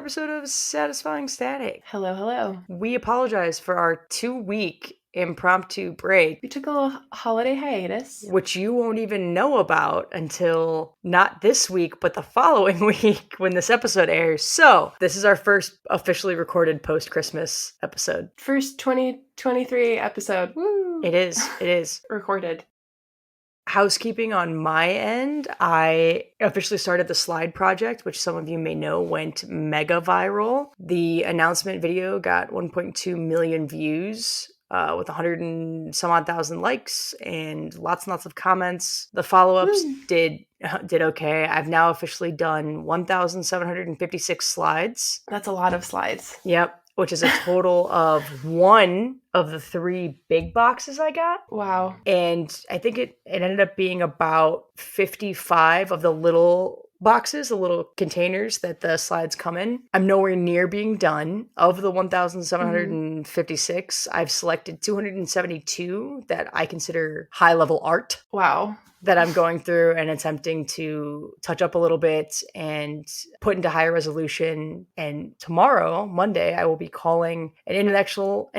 episode of Satisfying Static. Hello, hello. We apologize for our 2-week impromptu break, We took a little holiday hiatus. which you won't even know about until not this week, but the following week when this episode airs. So, this is our first officially recorded post-Christmas episode. First 2023 episode. Woo! It is. Recorded. Housekeeping on my end, I officially started the slide project, which some of you may know went mega viral. The announcement video got 1.2 million views with 100 and some odd thousand likes and lots of comments. The follow-ups did okay. I've now officially done 1,756 slides. That's a lot of slides. Yep. Which is a total of one of the 3 big boxes I got. Wow. And I think it ended up being about 55 of the little boxes, the little containers that the slides come in. I'm nowhere near being done. Of the 1,756, I've selected 272 that I consider high-level art. Wow. That I'm going through and attempting to touch up a little bit and put into higher resolution. And tomorrow, Monday, I will be calling an intellectual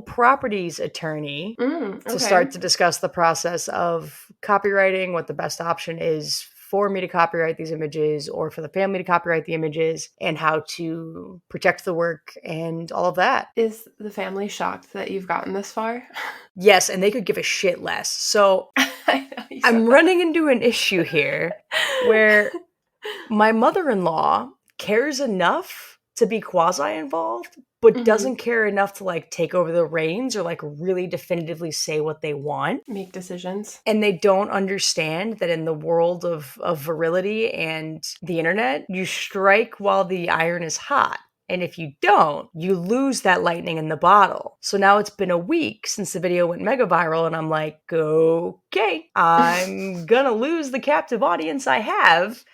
properties attorney to start to discuss the process of copywriting, what the best option is for me to copyright these images or for the family to copyright the images, and how to protect the work and all of that. Is the family shocked that you've gotten this far? Yes, and they could give a shit less. So I'm running into an issue here where my mother-in-law cares enough to be quasi-involved, but doesn't care enough to take over the reins or really definitively say what they want. Make decisions. And they don't understand that in the world of virility and the internet, you strike while the iron is hot. And if you don't, you lose that lightning in the bottle. So now it's been a week since the video went mega viral, and I'm like, okay, I'm gonna lose the captive audience I have.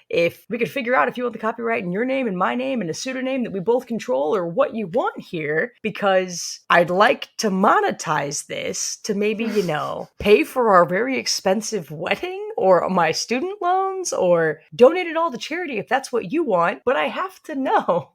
If we could figure out if you want the copyright in your name and my name and a pseudonym that we both control or what you want here, because I'd like to monetize this to maybe, pay for our very expensive wedding or my student loans or donate it all to charity if that's what you want. But I have to know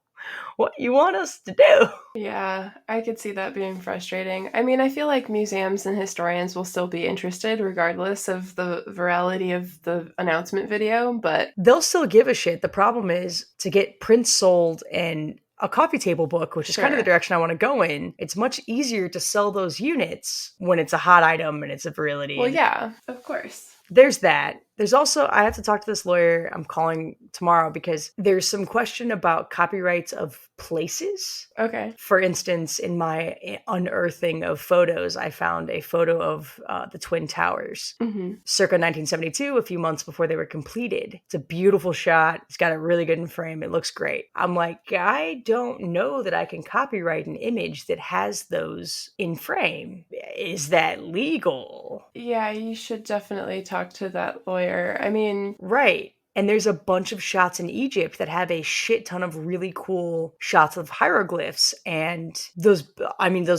what you want us to do. Yeah, I could see that being frustrating. I mean, I feel like museums and historians will still be interested regardless of the virality of the announcement video, but they'll still give a shit. The problem is to get prints sold and a coffee table book, which is kind of the direction I want to go in. It's much easier to sell those units when it's a hot item and it's a virility. Well, yeah, of course. There's that. There's also, I have to talk to this lawyer I'm calling tomorrow because there's some question about copyrights of places. Okay. For instance, in my unearthing of photos, I found a photo of the Twin Towers, circa 1972, a few months before they were completed. It's a beautiful shot. It's got it really good in frame. It looks great. I'm like, I don't know that I can copyright an image that has those in frame. Is that legal? Yeah, you should definitely talk to that lawyer. I mean, right. And there's a bunch of shots in Egypt that have a shit ton of really cool shots of hieroglyphs and those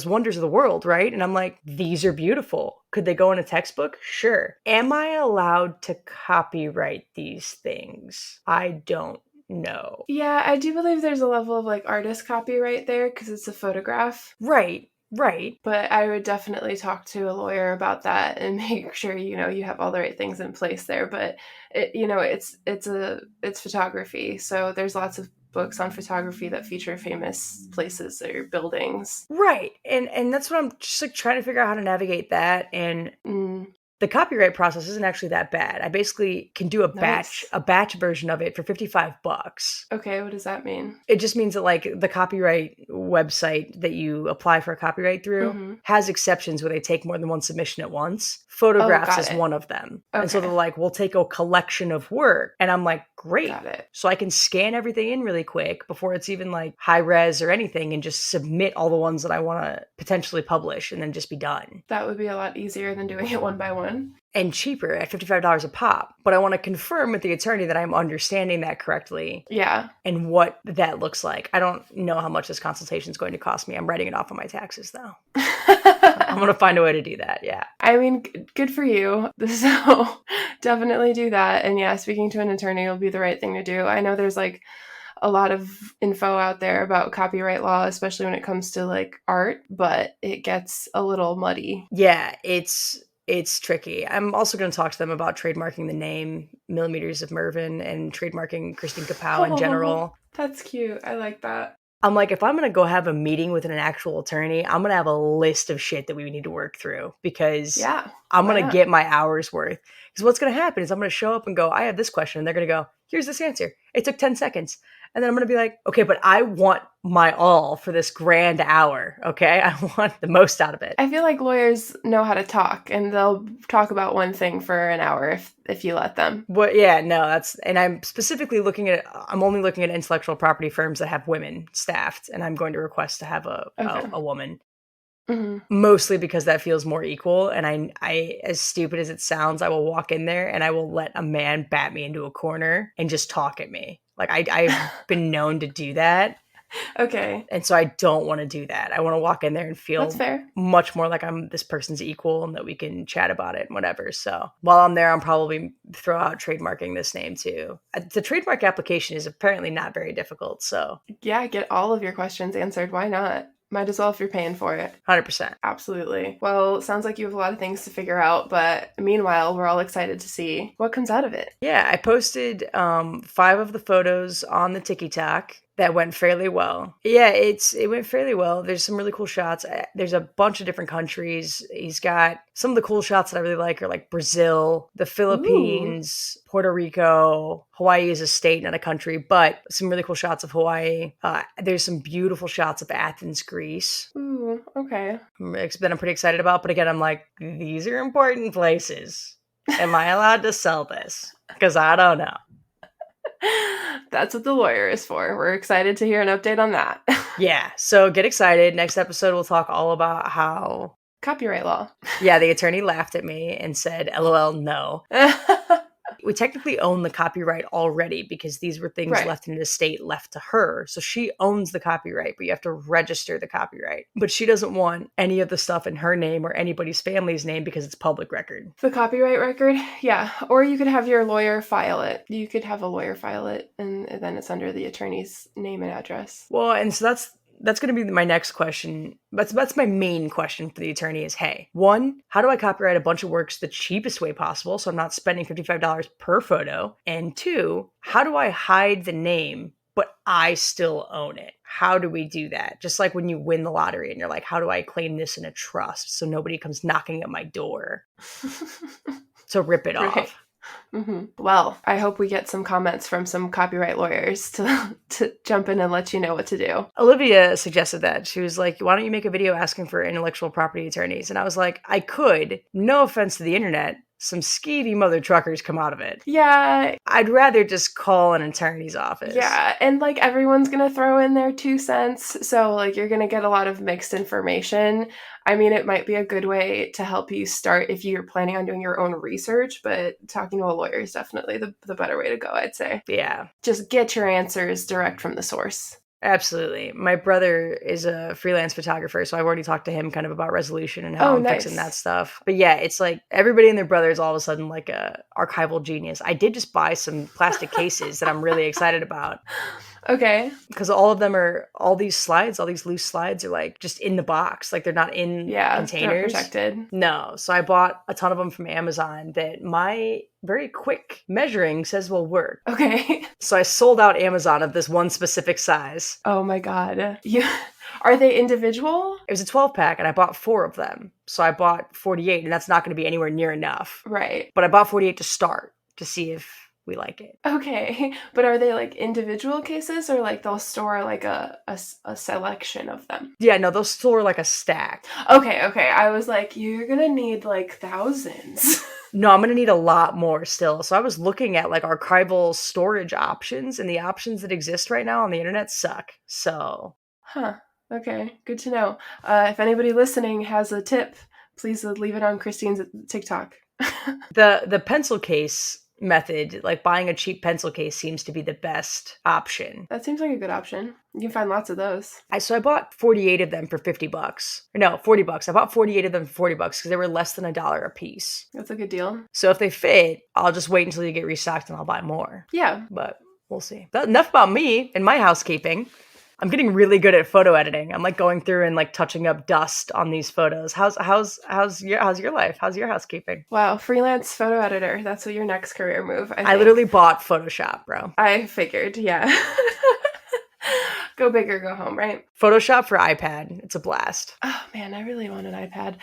wonders of the world, right? And I'm like, these are beautiful. Could they go in a textbook? Sure. Am I allowed to copyright these things? I don't know. Yeah, I do believe there's a level of artist copyright there because it's a photograph. Right. But I would definitely talk to a lawyer about that and make sure, you have all the right things in place there. But it's photography. So there's lots of books on photography that feature famous places or buildings. Right. And that's what I'm just trying to figure out how to navigate that. And the copyright process isn't actually that bad. I basically can do a batch version of it for $55. Okay, what does that mean? It just means that the copyright website that you apply for a copyright through has exceptions where they take more than one submission at once. Photographs is one of them. Okay. And so they're like, we'll take a collection of work. And I'm like, great. Got it. So I can scan everything in really quick before it's even high res or anything and just submit all the ones that I want to potentially publish and then just be done. That would be a lot easier than doing it one by one. And cheaper at $55 a pop. But I want to confirm with the attorney that I'm understanding that correctly. Yeah. And what that looks like. I don't know how much this consultation is going to cost me. I'm writing it off on my taxes, though. I'm going to find a way to do that, yeah. I mean, good for you. So definitely do that. And yeah, speaking to an attorney will be the right thing to do. I know there's a a lot of info out there about copyright law, especially when it comes to like art, but it gets a little muddy. Yeah, it's tricky. I'm also going to talk to them about trademarking the name Millimeters of Mervyn and trademarking Christine Kapow in Oh, general. that's cute. I like that. I'm like, if I'm going to go have a meeting with an actual attorney, I'm going to have a list of shit that we need to work through because Yeah. I'm Why going to not? get my hours worth. Because what's going to happen is I'm going to show up and go, I have this question. And they're going to go, here's this answer. It took 10 seconds. And then I'm going to be like, okay, but I want my all for this grand hour. Okay. I want the most out of it. I feel like lawyers know how to talk, and they'll talk about one thing for an hour if you let them. But yeah, no, and I'm specifically I'm only looking at intellectual property firms that have women staffed, and I'm going to request to have Okay. a woman. Mm-hmm. Mostly because that feels more equal. And I, as stupid as it sounds, I will walk in there and I will let a man bat me into a corner and just talk at me. Like I've been known to do that. Okay. And so I don't want to do that. I want to walk in there and That's feel fair. much more like I'm this person's equal and that we can chat about it and whatever. So while I'm there, I'm probably throw out trademarking this name too. The trademark application is apparently not very difficult. So Yeah, get all of your questions answered. Why not? Might as well if you're paying for it. 100%. Absolutely. Well, sounds like you have a lot of things to figure out, but meanwhile, we're all excited to see what comes out of it. Yeah, I posted 5 of the photos on the TikTok. That went fairly well. Yeah, it went fairly well. There's some really cool shots. There's a bunch of different countries. He's got some of the cool shots that I really like are like Brazil, the Ooh. Philippines, Puerto Rico. Hawaii is a state, not a country, but some really cool shots of Hawaii. There's some beautiful shots of Athens, Greece. Ooh, okay. That I'm pretty excited about. But again, I'm like, these are important places. Am I allowed to sell this? Because I don't know. That's what the lawyer is for. We're excited to hear an update on that. Yeah, so get excited. Next episode, we'll talk all about how, Copyright law. yeah, the attorney laughed at me and said, LOL, no. We technically own the copyright already because these were things Right. left in an estate left to her. So she owns the copyright, but you have to register the copyright. But she doesn't want any of the stuff in her name or anybody's family's name because it's public record. The copyright record? Yeah. Or you could have your lawyer file it. You could have a lawyer file it, and then it's under the attorney's name and address. Well, and so that's going to be my next question. That's my main question for the attorney is, hey, 1, how do I copyright a bunch of works the cheapest way possible so I'm not spending $55 per photo? And 2, how do I hide the name but I still own it? How do we do that? Just like when you win the lottery and you're like, how do I claim this in a trust so nobody comes knocking at my door to rip it Right. off? Mm-hmm. Well, I hope we get some comments from some copyright lawyers to jump in and let you know what to do. Olivia suggested that. She was like, why don't you make a video asking for intellectual property attorneys? And I was like, I could. No offense to the internet. Some skeevy mother truckers come out of it. Yeah. I'd rather just call an attorney's office. Yeah, and like everyone's gonna throw in their 2 cents, so like you're gonna get a lot of mixed information. I mean, it might be a good way to help you start if you're planning on doing your own research, but talking to a lawyer is definitely the better way to go, I'd say. Yeah. Just get your answers direct from the source. Absolutely. My brother is a freelance photographer, so I've already talked to him kind of about resolution and how I'm fixing that stuff. But yeah, it's like everybody and their brother is all of a sudden like a archival genius. I did just buy some plastic cases that I'm really excited about. Okay. Because all of them are, all these loose slides are like just in the box. Like they're not in containers. They're not protected. No. So I bought a ton of them from Amazon that my very quick measuring says will work. Okay. So I sold out Amazon of this one specific size. Oh my God. Are they individual? It was a 12 pack and I bought 4 of them. So I bought 48 and that's not going to be anywhere near enough. Right. But I bought 48 to start to see if we like it. Okay. But are they like individual cases or like they'll store like a selection of them? Yeah, no, they'll store like a stack. Okay. I was like, you're going to need like thousands. No, I'm going to need a lot more still. So I was looking at like archival storage options and the options that exist right now on the internet suck. So. Huh. Okay. Good to know. If anybody listening has a tip, please leave it on Kristine's TikTok. The pencil case method, like buying a cheap pencil case, seems to be the best option. That seems like a good option. You can find lots of those. So I bought 48 of them for $50. Or no, $40. I bought 48 of them for $40 because they were less than $1 a piece. That's a good deal. So if they fit, I'll just wait until you get restocked and I'll buy more. Yeah. But We'll see. Enough about me and my housekeeping. I'm getting really good at photo editing. I'm like going through and like touching up dust on these photos. How's your life? How's your housekeeping? Wow, freelance photo editor. That's what your next career move, I I think. literally bought Photoshop, bro. I figured, yeah. Go big or go home, right? Photoshop for iPad. It's a blast. Oh man, I really want an iPad.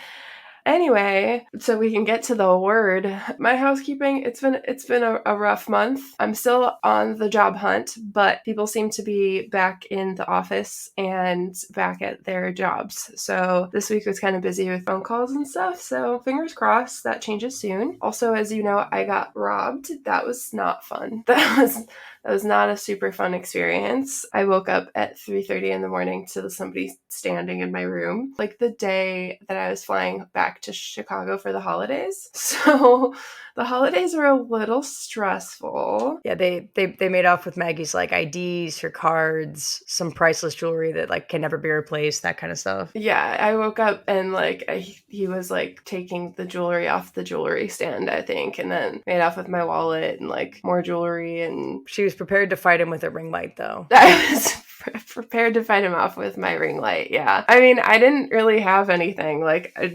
Anyway, so we can get to the word. My housekeeping, it's been a rough month. I'm still on the job hunt, but people seem to be back in the office and back at their jobs. So this week was kind of busy with phone calls and stuff. So fingers crossed that changes soon. Also, as you know, I got robbed. That was not fun. That was not a super fun experience. I woke up at 3:30 in the morning to somebody standing in my room, like the day that I was flying back to Chicago for the holidays. So the holidays were a little stressful. Yeah, they made off with Maggie's like IDs, her cards, some priceless jewelry that like can never be replaced, that kind of stuff. Yeah, I woke up and like he was like taking the jewelry off the jewelry stand, I think, and then made off with my wallet and like more jewelry. And She was prepared to fight him with a ring light, though. I was prepared to fight him off with my ring light. Yeah. I mean, I didn't really have anything. Like, I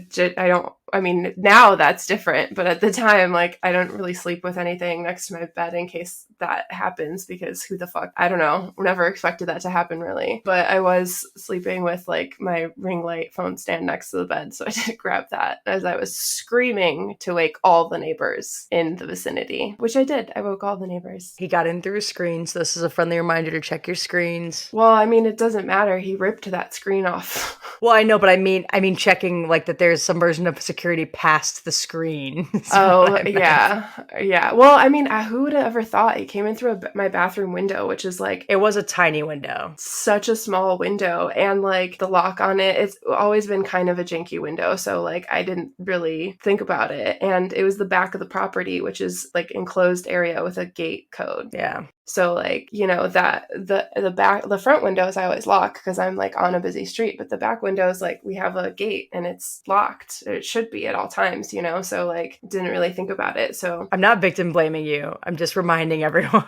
don't, I mean, now that's different, but at the time, like, I don't really sleep with anything next to my bed in case that happens, because who the fuck, I don't know, never expected that to happen really. But I was sleeping with like my ring light phone stand next to the bed, so I did grab that as I was screaming to wake all the neighbors in the vicinity, which I did. I woke all the neighbors. He got in through a screen, so this is a friendly reminder to check your screens. Well, I mean, it doesn't matter. He ripped that screen off. Well, I know, but I mean checking like that there's some version of security past the screen. Oh, yeah. Yeah. Well, I mean, who would have ever thought? It came in through my bathroom window, which is like, It was a tiny window. such a small window, and like the lock on it, it's always been kind of a janky window, so like I didn't really think about it. And it was the back of the property, which is like enclosed area with a gate code. Yeah. So like, you know, that the front windows I always lock because I'm like on a busy street, but the back windows, like, we have a gate and it's locked. It should be at all times, you know. So like, didn't really think about it. So I'm not victim blaming you. I'm just reminding everyone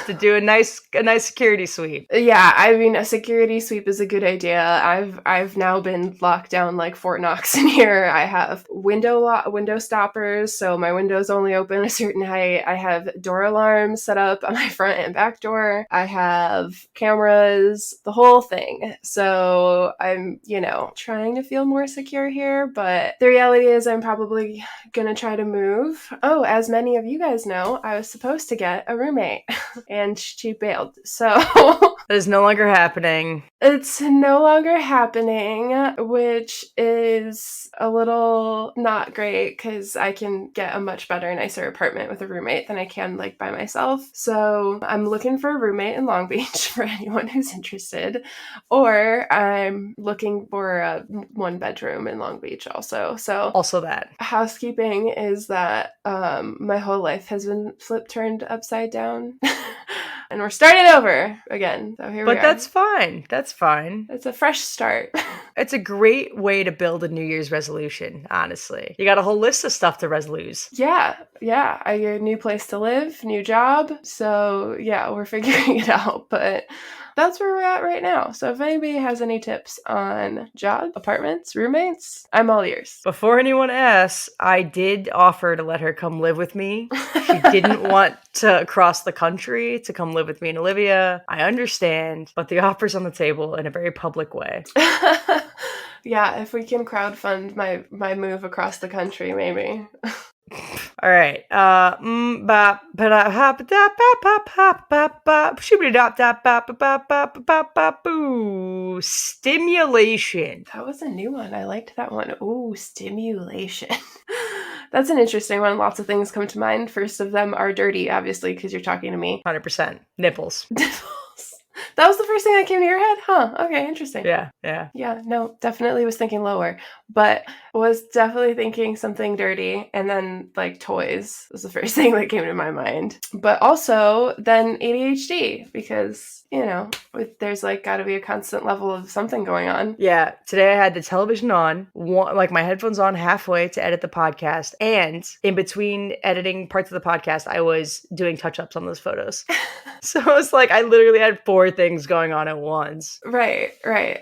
to do a nice security sweep. yeah, I mean, a security sweep is a good idea. I've now been locked down like Fort Knox in here. I have window stoppers, so my windows only open a certain height. I have door alarms set up on my front and back door. I have cameras, the whole thing. So I'm, you know, trying to feel more secure here, but the reality is I'm probably gonna try to move. Oh, as many of you guys know, I was supposed to get a roommate and she bailed. So That is no longer happening. it's no longer happening, which is a little not great because I can get a much better, nicer apartment with a roommate than I can like by myself. So I'm looking for a roommate in Long Beach for anyone who's interested, or I'm looking for a 1-bedroom in Long Beach also. So Also that. housekeeping is that my whole life has been turned upside down. And we're starting over again. So here we are. But that's fine. That's fine. It's a fresh start. It's a great way to build a New Year's resolution, honestly. You got a whole list of stuff to resolve. Yeah. I get a new place to live, new job. So yeah, we're figuring it out. But that's where we're at right now. So if anybody has any tips on job, apartments, roommates, I'm all ears. Before anyone asks, I did offer to let her come live with me. She didn't want to cross the country to come live with me and Olivia. I understand, but the offer's on the table in a very public way. Yeah, if we can crowdfund my move across the country, maybe. All right. Stimulation. That was a new one. I liked that one. Ooh, stimulation. That's an interesting one. Lots of things come to mind. First of them are dirty, obviously, because you're talking to me. 100%. Nipples. That was the first thing that came to your head? Huh. Okay, interesting. Yeah. Yeah, no, definitely was thinking lower. But Was definitely thinking something dirty, and then like toys was the first thing that came to my mind. But also then ADHD, because, there's like got to be a constant level of something going on. Yeah, today I had the television on, like my headphones on halfway to edit the podcast, and in between editing parts of the podcast, I was doing touch-ups on those photos. So it was like I literally had 4 things going on at once. Right.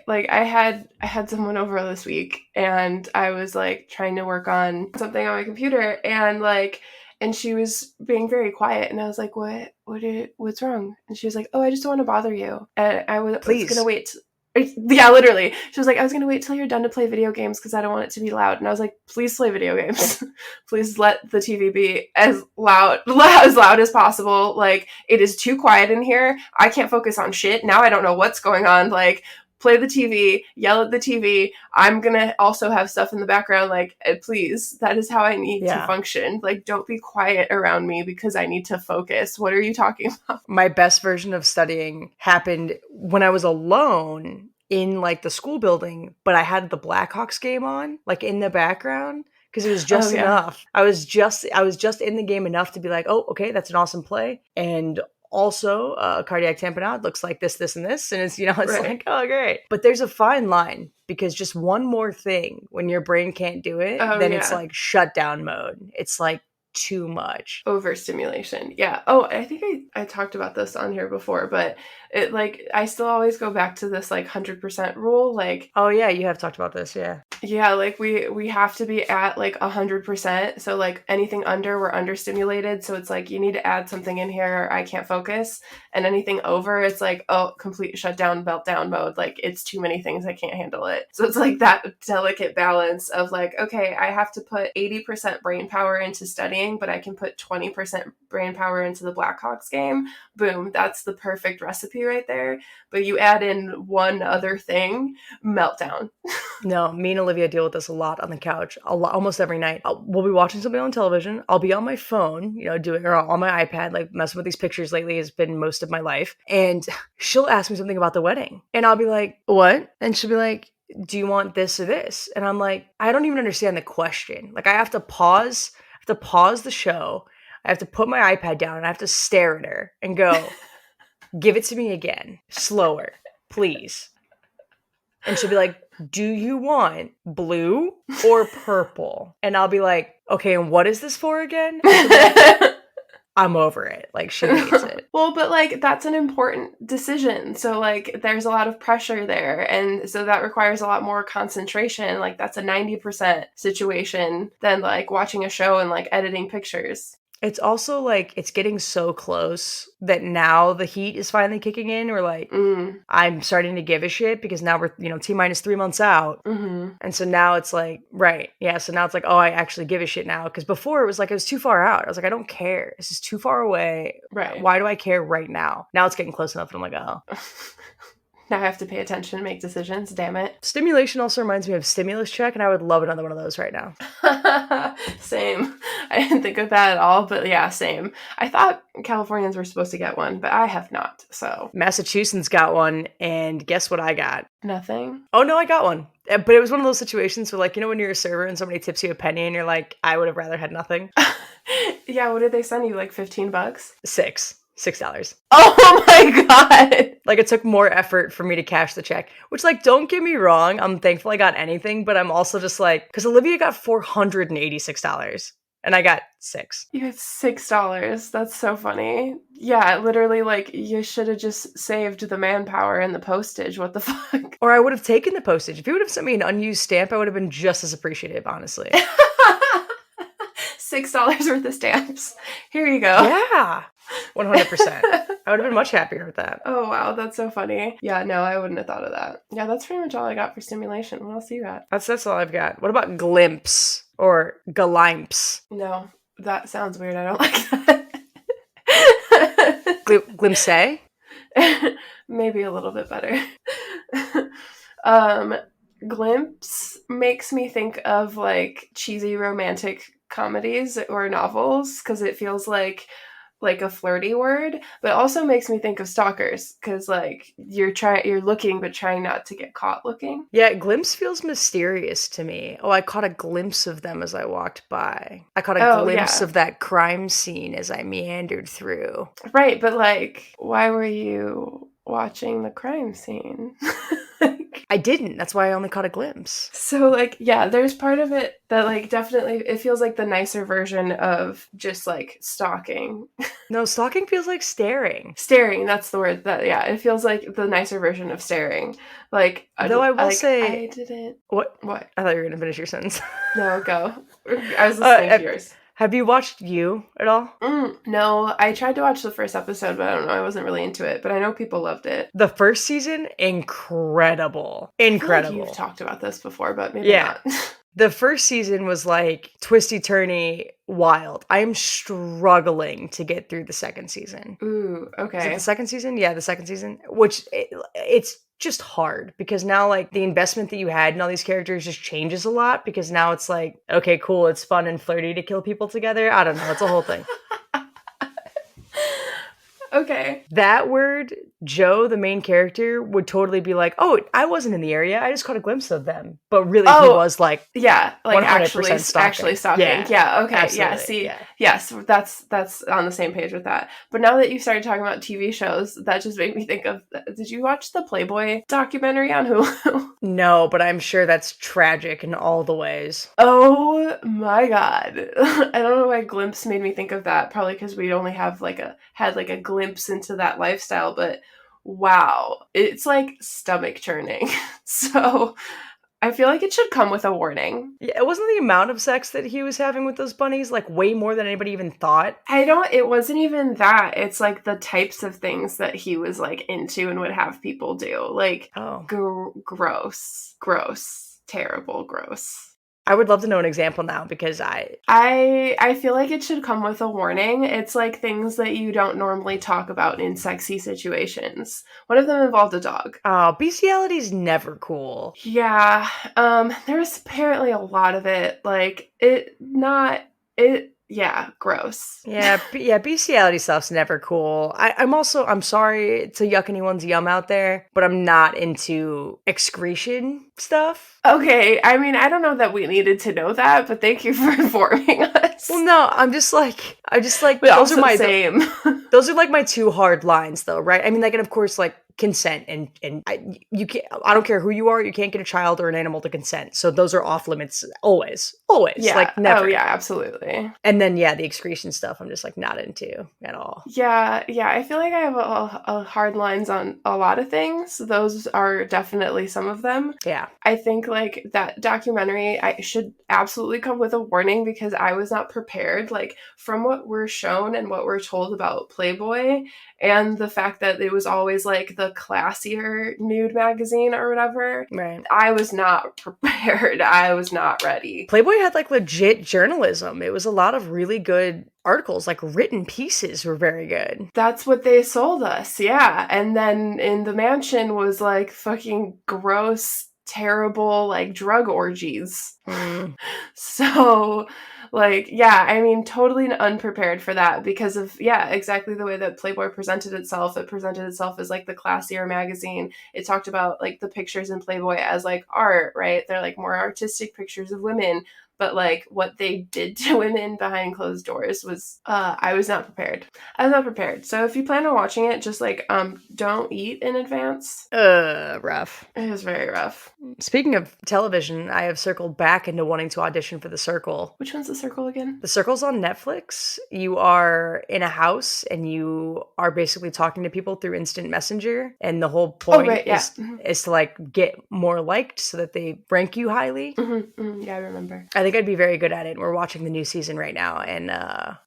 Like I had someone over this week, and I was like trying to work on something on my computer, and she was being very quiet, and I was like, what's wrong? And she was like, oh, I just don't want to bother you. And I was Please. gonna wait. Yeah, literally. She was like, I was gonna wait till you're done to play video games because I don't want it to be loud. And I was like, please play video games. Please let the TV be as loud as possible. Like, it is too quiet in here. I can't focus on shit. Now I don't know what's going on. Like, play the TV, yell at the TV. I'm gonna also have stuff in the background. Like, please, that is how I need to function. Like, don't be quiet around me because I need to focus. What are you talking about? My best version of studying happened when I was alone in like the school building, but I had the Blackhawks game on, like in the background, because it was just enough. I was just in the game enough to be like, oh, okay, that's an awesome play. And also, cardiac tamponade looks like this, and this. And it's, like, oh, great. But there's a fine line, because just one more thing, when your brain can't do it, then it's like shutdown mode. It's like too much. Overstimulation. Yeah. Oh, I think I talked about this on here before, but it like, I still always go back to this like 100% rule. Like, oh yeah, you have talked about this. Yeah. Yeah, like we have to be at like 100%. So like anything under, we're understimulated. So it's like you need to add something in here, or I can't focus. And anything over, it's like, oh, complete shutdown, meltdown mode. Like it's too many things, I can't handle it. So it's like that delicate balance of like, okay, I have to put 80% brain power into studying, but I can put 20% brain power into the Blackhawks game. Boom, that's the perfect recipe right there. But you add in one other thing, meltdown. No, me and Olivia deal with this a lot on the couch, almost every night. We'll be watching something on television. I'll be on my phone, doing, or on my iPad, like messing with these pictures lately has been most of my life. And she'll ask me something about the wedding. And I'll be like, what? And she'll be like, do you want this or this? And I'm like, I don't even understand the question. Like I have to pause the show. I have to put my iPad down and I have to stare at her and go, give it to me again, slower, please. And she'll be like, do you want blue or purple? And I'll be like, okay, and what is this for again? I'm over it. Like, she hates it. Well, but like, that's an important decision. So like, there's a lot of pressure there. And so that requires a lot more concentration. Like, that's a 90% situation than like watching a show and like editing pictures. It's also like, it's getting so close that now the heat is finally kicking in. We're like, I'm starting to give a shit because now we're, T-minus 3 months out. Mm-hmm. And so now it's like, right. Yeah. So now it's like, oh, I actually give a shit now. Because before it was like, it was too far out. I was like, I don't care. This is too far away. Right. Why do I care right now? Now it's getting close enough. And I'm like, oh. Now I have to pay attention and make decisions. Damn it. Stimulation also reminds me of stimulus check, and I would love another one of those right now. Same. I didn't think of that at all, but yeah, same. I thought Californians were supposed to get one, but I have not, so. Massachusetts got one, and guess what I got? Nothing. Oh, no, I got one. But it was one of those situations where, like, when you're a server and somebody tips you a penny and you're like, I would have rather had nothing. Yeah, what did they send you, like $15? $6. Oh my god! Like, it took more effort for me to cash the check, which, like, don't get me wrong, I'm thankful I got anything, but I'm also just like, because Olivia got $486 and I got $6. You got $6. That's so funny. Yeah, literally, like, you should have just saved the manpower and the postage. What the fuck? Or I would have taken the postage. If you would have sent me an unused stamp, I would have been just as appreciative, honestly. $6 worth of stamps. Here you go. Yeah. 100%. I would have been much happier with that. Oh, wow. That's so funny. Yeah, no, I wouldn't have thought of that. Yeah, that's pretty much all I got for stimulation. What else you got? That's all I've got. What about glimpse or galimps? No, that sounds weird. I don't like that. Glimpse? Maybe a little bit better. Glimpse makes me think of like cheesy romantic comedies or novels because it feels like like a flirty word, but it also makes me think of stalkers because like you're looking but trying not to get caught looking. Yeah, glimpse feels mysterious to me. Oh, I caught a glimpse of them as I walked by. I caught a Oh glimpse yeah, of that crime scene as I meandered through. right. But like, why were you watching the crime scene? I didn't. That's why I only caught a glimpse. So like yeah, there's part of it that like definitely it feels like the nicer version of just like stalking. No, stalking feels like staring. Staring, that's the word that yeah, it feels like the nicer version of staring. Like Though I will like say, I didn't what? what? I thought you were going to finish your sentence. No, go. I was uh, listening to have, yours. have you watched You at all? No, I tried to watch the first episode, but I don't know. I wasn't really into it. But I know people loved it. The first season, incredible. I feel like you've Incredible. talked about this before, but maybe Yeah. not. The first season was like twisty turny wild. I am struggling to get through the second season. Ooh, Is it okay. the second season? Yeah, the second season. Which it's just hard because now like the investment that you had in all these characters just changes a lot because now it's like, okay, cool, it's fun and flirty to kill people together. I don't know, it's a whole thing. Okay. That word, Joe, the main character, would totally be like, "Oh, I wasn't in the area. I just caught a glimpse of them." But really, he Oh, was like yeah, like 100% actually stalking. stalking. Yeah, Yeah, okay. Yeah, absolutely. see. Yeah. Yes, that's on the same page with that. But now that you started talking about TV shows, that just made me think of did you watch the Playboy documentary on Hulu? No, but I'm sure that's tragic in all the ways. Oh my god. I don't know why glimpse made me think of that. Probably because we only have had like a glimpse into that lifestyle, but wow. It's like stomach churning. So I feel like it should come with a warning. Yeah, it wasn't the amount of sex that he was having with those bunnies like way more than anybody even thought. It wasn't even that. It's like the types of things that he was like into and would have people do. Like, Oh. gross. Gross. Terrible, gross. I would love to know an example now because I feel like it should come with a warning. It's like things that you don't normally talk about in sexy situations. One of them involved a dog. bestiality is never cool. Yeah, there's apparently a lot of it. Like yeah, gross. Yeah, bestiality stuff's never cool. I'm sorry to yuck anyone's yum out there, but I'm not into excretion stuff. Okay, I mean, I don't know that we needed to know that, but thank you for informing us. Well, no, I'm just like But those also are my same. those are like my two hard lines, though, right? I mean, like, and of course, like consent and you can't. I don't care who you are, you can't get a child or an animal to consent. So those are off limits, always, Yeah. like never. Oh yeah, absolutely. And then yeah, the excretion stuff, I'm just like not into at all. Yeah, yeah. I feel like I have a hard lines on a lot of things. Those are definitely some of them. Yeah. I think like that documentary, I should absolutely come with a warning because I was not prepared. Like from what we're shown and what we're told about Playboy, and the fact that it was always like the classier nude magazine or whatever. Right. I was not prepared. I was not ready. Playboy had like legit journalism. It was a lot of really good articles, like written pieces were very good. That's what they sold us, yeah. And then in the mansion was like fucking gross, terrible, like drug orgies. So, like, yeah, I mean, totally unprepared for that because of, yeah, exactly the way that Playboy presented itself. It presented itself as like the classier magazine. It talked about like the pictures in Playboy as like art, right? They're like more artistic pictures of women. But like what they did to women behind closed doors was I was not prepared. I was not prepared. So if you plan on watching it, just like don't eat in advance. Rough. It was very rough. Speaking of television, I have circled back into wanting to audition for The Circle. Which one's The Circle again? The Circle's on Netflix. You are in a house and you are basically talking to people through instant messenger. And the whole point is to like get more liked so that they rank you highly. Yeah, I remember. I think I'd be very good at it. We're watching the new season right now, and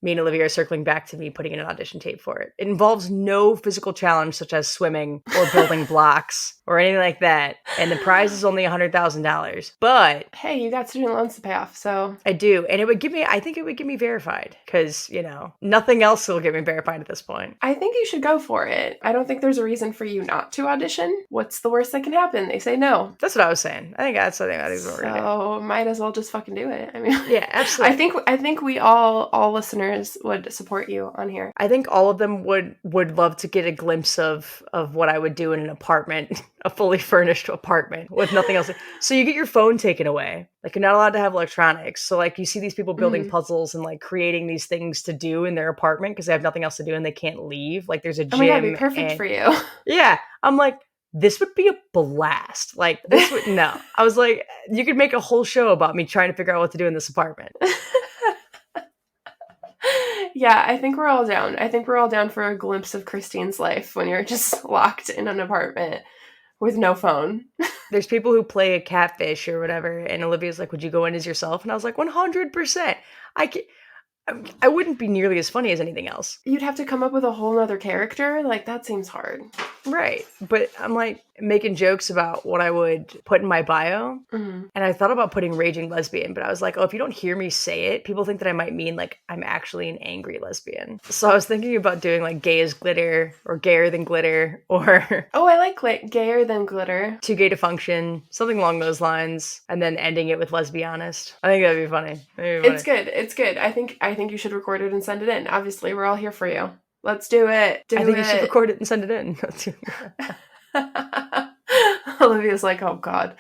me and Olivia are circling back to me putting in an audition tape for it. It involves no physical challenge such as swimming or building blocks or anything like that, and the prize is only $100,000. But hey, you got student loans to pay off, so I do, and I think it would get me verified because nothing else will get me verified at this point. I think you should go for it. I don't think there's a reason for you not to audition. What's the worst that can happen? They say no. That's what I was saying. I think that's what we're gonna do. So might as well just fucking do do it. I mean, Yeah, absolutely. I think we all listeners would support you on here. I think all of them would love to get a glimpse of what I would do in an apartment, a fully furnished apartment with nothing else. So you get your phone taken away. Like you're not allowed to have electronics. So like you see these people building Mm. puzzles and like creating these things to do in their apartment because they have nothing else to do and they can't leave. Like there's a Oh my God, it'd be gym perfect and for you. yeah, I'm like this would be a blast. Like this would no. I was like you could make a whole show about me trying to figure out what to do in this apartment. Yeah, I think we're all down. I think we're all down for a glimpse of Kristine's life when you're just locked in an apartment with no phone. There's people who play a catfish or whatever, and Olivia's like, "Would you go in as yourself?" And I was like, "100%." I can, I wouldn't be nearly as funny as anything else, You'd have to come up with a whole nother character. Like, that seems hard. right? But I'm like making jokes about what I would put in my bio, Mm-hmm. and I thought about putting raging lesbian, but I was like, "Oh, if you don't hear me say it, people think that I might mean like I'm actually an angry lesbian." So I was thinking about doing like gay as glitter or gayer than glitter or Oh, I like gayer than glitter. too gay to function, something along those lines, and then ending it with let's be honest. I think that'd be funny. That'd be funny. It's good. It's good. I think you should record it and send it in. Obviously, we're all here for you. Let's do it. I think you should record it and send it in. Olivia's like, oh God.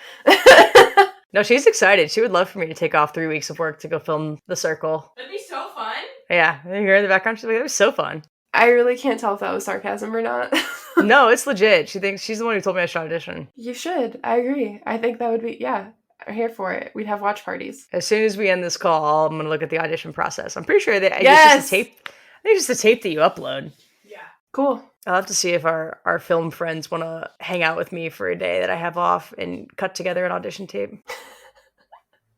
No, she's excited. She would love for me to take off 3 weeks of work to go film The Circle. That'd be so fun. Yeah, you hear in the background, she's like, that was so fun. I really can't tell if that was sarcasm or not. No, it's legit. She thinks she's the one who told me I should audition. You should. I agree. I think that would be, yeah, I'm here for it. We'd have watch parties. As soon as we end this call, I'm going to look at the audition process. I'm pretty sure that Yes! it's just a tape. I think it's just a tape that you upload. Yeah. Cool. I'll have to see if our film friends want to hang out with me for a day that I have off and cut together an audition tape.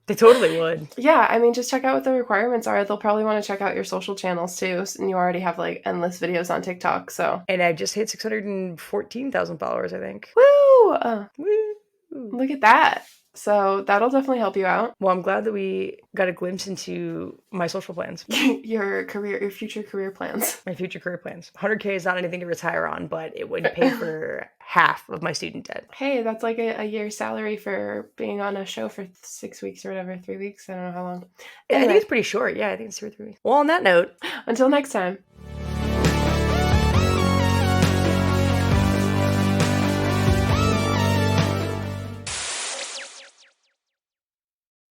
They totally would. Yeah, I mean, just check out what the requirements are. They'll probably want to check out your social channels too, and you already have like endless videos on TikTok. So, And I just hit 614,000 followers, I think. woo! Woo! Look at that. So that'll definitely help you out. Well, I'm glad that we got a glimpse into my social plans, Your future career plans. my future career plans. 100K is not anything to retire on, but it would pay for half of my student debt. Hey, that's like a year's salary for being on a show for 6 weeks or whatever, 3 weeks. I don't know how long. I Anyway, think it's pretty short. Yeah, I think it's 2 or 3 weeks. Well, on that note, until next time.